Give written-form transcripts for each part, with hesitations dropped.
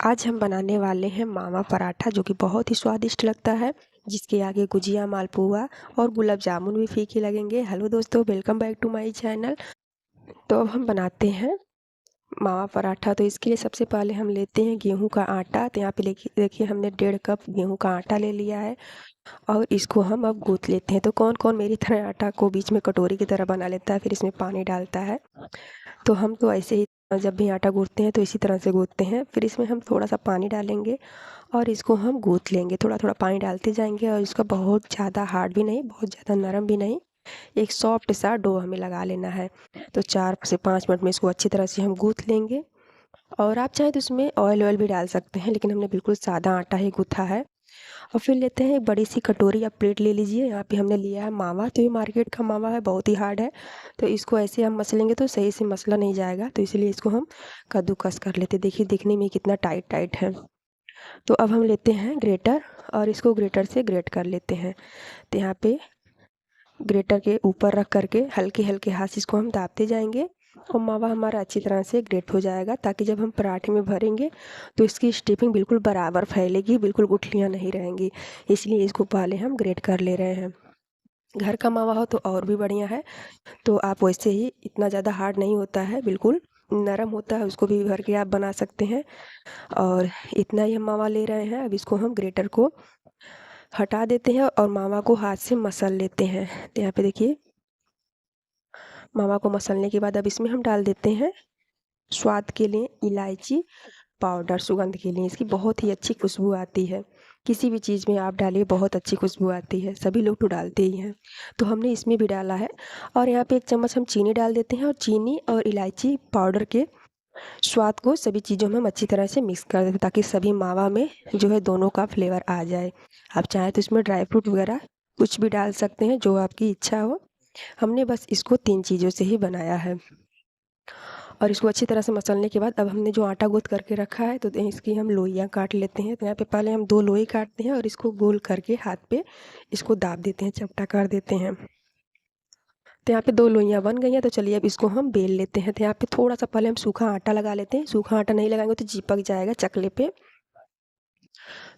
आज हम बनाने वाले हैं मावा पराठा, जो कि बहुत ही स्वादिष्ट लगता है। जिसके आगे गुजिया, मालपुआ और गुलाब जामुन भी फीके लगेंगे। हेलो दोस्तों, welcome back to my channel. तो अब हम बनाते हैं मावा पराठा। तो इसके लिए सबसे पहले हम लेते हैं गेहूं का आटा। तो यहाँ पे देखिए हमने 1.5 कप गेहूं का आटा ले लिया है और इसको हम अब गूंथ लेते हैं। तो कौन कौन मेरी तरह आटा को बीच में कटोरी की तरह बना लेता है, फिर इसमें पानी डालता है। तो हम तो ऐसे ही जब भी आटा गूंथते हैं तो इसी तरह से गूंथते हैं। फिर इसमें हम थोड़ा सा पानी डालेंगे और इसको हम गूंथ लेंगे। थोड़ा थोड़ा पानी डालते जाएंगे और इसका बहुत ज़्यादा हार्ड भी नहीं, बहुत ज़्यादा नरम भी नहीं, एक सॉफ्ट सा डो हमें लगा लेना है। तो 4 से 5 मिनट में इसको अच्छी तरह से हम गूंथ लेंगे। और आप चाहें तो इसमें ऑयल भी डाल सकते हैं, लेकिन हमने बिल्कुल सादा आटा ही गूंथा है। और फिर लेते हैं एक बड़ी सी कटोरी या प्लेट ले लीजिए। यहाँ पे हमने लिया है मावा। तो ये मार्केट का मावा है, बहुत ही हार्ड है। तो इसको ऐसे हम मसलेंगे तो सही से मसला नहीं जाएगा, तो इसलिए इसको हम कद्दूकस कर लेते हैं। देखिए दिखने में कितना टाइट टाइट है। तो अब हम लेते हैं ग्रेटर और इसको ग्रेटर से ग्रेट कर लेते हैं। तो यहाँ पे ग्रेटर के ऊपर रख करके हल्के हल्के हाथ से इसको हम दाबते जाएंगे और मावा हमारा अच्छी तरह से ग्रेट हो जाएगा, ताकि जब हम पराठे में भरेंगे तो इसकी स्टीफिंग बिल्कुल बराबर फैलेगी, बिल्कुल गुठलियाँ नहीं रहेंगी। इसलिए इसको पहले हम ग्रेट कर ले रहे हैं। घर का मावा हो तो और भी बढ़िया है। तो आप वैसे ही, इतना ज़्यादा हार्ड नहीं होता है, बिल्कुल नरम होता है, उसको भी भर के आप बना सकते हैं। और इतना ही हम मावा ले रहे हैं। अब इसको हम ग्रेटर को हटा देते हैं और मावा को हाथ से मसल लेते हैं। तो यहाँ पे देखिए मावा को मसलने के बाद अब इसमें हम डाल देते हैं स्वाद के लिए इलायची पाउडर। सुगंध के लिए इसकी बहुत ही अच्छी खुशबू आती है। किसी भी चीज़ में आप डालिए, बहुत अच्छी खुशबू आती है। सभी लोग तो डालते ही हैं, तो हमने इसमें भी डाला है। और यहाँ पे 1 चम्मच हम चीनी डाल देते हैं और चीनी और इलायची पाउडर के स्वाद को सभी चीज़ों में हम अच्छी तरह से मिक्स कर देते हैं, ताकि सभी मावा में जो है दोनों का फ्लेवर आ जाए। आप चाहें तो इसमें ड्राई फ्रूट वगैरह कुछ भी डाल सकते हैं, जो आपकी इच्छा हो। हमने बस इसको 3 चीज़ों से ही बनाया है। और इसको अच्छी तरह से मसलने के बाद अब हमने जो आटा गूँथ करके रखा है, तो इसकी हम लोइयाँ काट लेते हैं। तो यहाँ पे पहले हम 2 लोई काटते हैं और इसको गोल करके हाथ पे इसको दाब देते हैं, चपटा कर देते हैं। तो यहाँ पे 2 लोइयाँ बन गई हैं। तो चलिए अब इसको हम बेल लेते हैं। तो यहाँ पे थोड़ा सा पहले हम सूखा आटा लगा लेते हैं। सूखा आटा नहीं लगाएंगे तो चिपक जाएगा चकले पे।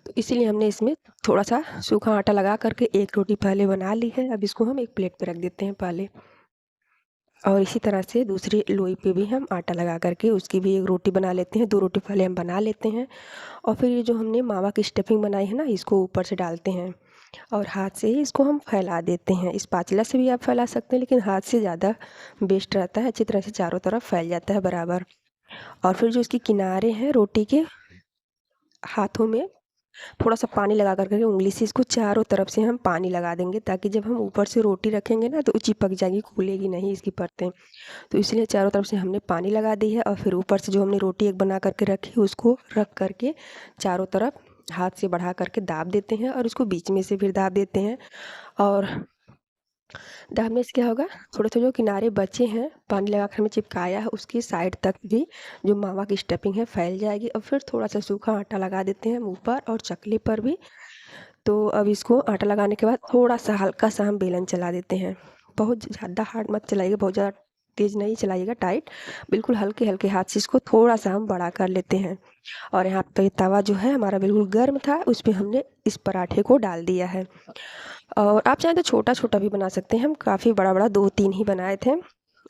तो इसीलिए हमने इसमें थोड़ा सा सूखा आटा लगा करके एक रोटी पहले बना ली है। अब इसको हम एक प्लेट पे रख देते हैं पहले। और इसी तरह से दूसरी लोई पे भी हम आटा लगा करके उसकी भी एक रोटी बना लेते हैं। 2 रोटी पहले हम बना लेते हैं और फिर ये जो हमने मावा की स्टफिंग बनाई है ना, इसको ऊपर से डालते हैं और हाथ से ही इसको हम फैला देते हैं। स्पैचुला से भी आप फैला सकते हैं, लेकिन हाथ से ज़्यादा बेस्ट रहता है। अच्छी तरह से चारों तरफ फैल जाता है बराबर। और फिर जो इसके किनारे हैं रोटी के, हाथों में थोड़ा सा पानी लगा करके उंगली से इसको चारों तरफ से हम पानी लगा देंगे, ताकि जब हम ऊपर से रोटी रखेंगे ना तो वो चिपक जाएगी, खुलेगी नहीं इसकी परतें। तो इसलिए चारों तरफ से हमने पानी लगा दी है और फिर ऊपर से जो हमने रोटी एक बना करके रखी उसको रख करके चारों तरफ हाथ से बढ़ा करके दाब देते हैं और उसको बीच में से फिर दाब देते हैं। और दाबने से क्या होगा, थोड़े थोड़े जो किनारे बचे हैं पानी लगा कर हमें चिपकाया है, उसकी साइड तक भी जो मावा की स्टफिंग है फैल जाएगी। और फिर थोड़ा सा सूखा आटा लगा देते हैं मुँह पर और चकले पर भी। तो अब इसको आटा लगाने के बाद थोड़ा सा हल्का सा हम बेलन चला देते हैं। बहुत ज़्यादा हार्ड मत चलाइएगा, बहुत ज़्यादा तेज़ नहीं चलाइएगा, टाइट, बिल्कुल हल्के हल्के हाथ से इसको थोड़ा सा हम बड़ा कर लेते हैं। और यहाँ पे तवा जो है हमारा बिल्कुल गर्म था, उस पर हमने इस पराठे को डाल दिया है। और आप चाहें तो छोटा छोटा भी बना सकते हैं। हम काफ़ी बड़ा बड़ा 2-3 ही बनाए थे।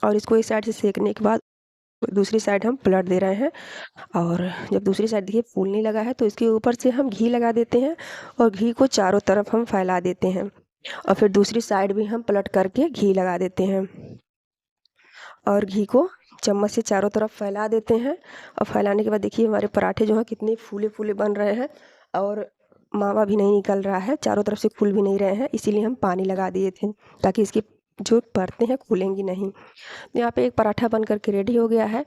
और इसको एक साइड से सेकने के बाद दूसरी साइड हम पलट दे रहे हैं। और जब दूसरी साइड देखिए फूलने लगा है तो इसके ऊपर से हम घी लगा देते हैं और घी को चारों तरफ हम फैला देते हैं। और फिर दूसरी साइड भी हम पलट करके घी लगा देते हैं और घी को चम्मच से चारों तरफ फैला देते हैं। और फैलाने के बाद देखिए हमारे पराठे जो हैं कितने फूले फूले बन रहे हैं और मावा भी नहीं निकल रहा है, चारों तरफ से फूल भी नहीं रहे हैं। इसीलिए हम पानी लगा दिए थे, ताकि इसकी जो परतें हैं फूलेंगी नहीं। तो यहाँ पे एक पराठा बन करके रेडी हो गया है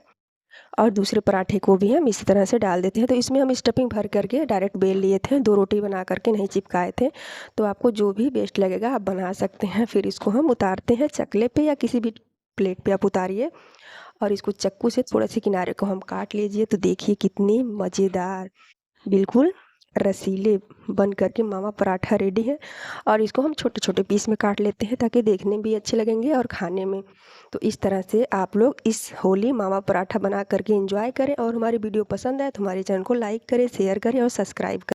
और दूसरे पराठे को भी हम इसी तरह से डाल देते हैं। तो इसमें हम स्टफिंग भर करके डायरेक्ट बेल लिए थे, 2 रोटी बना करके नहीं चिपकाए थे। तो आपको जो भी बेस्ट लगेगा आप बना सकते हैं। फिर इसको हम उतारते हैं चकले पे या किसी भी प्लेट पे आप उतारिए और इसको चक्कू से थोड़े से किनारे को हम काट लीजिए। तो देखिए कितनी मज़ेदार, बिल्कुल रसीले बन करके मावा पराठा रेडी है। और इसको हम छोटे छोटे पीस में काट लेते हैं ताकि देखने में भी अच्छे लगेंगे और खाने में। तो इस तरह से आप लोग इस होली मावा पराठा बना करके एंजॉय करें। और हमारी वीडियो पसंद आए तो हमारे चैनल को लाइक करें, शेयर करें और सब्सक्राइब करें।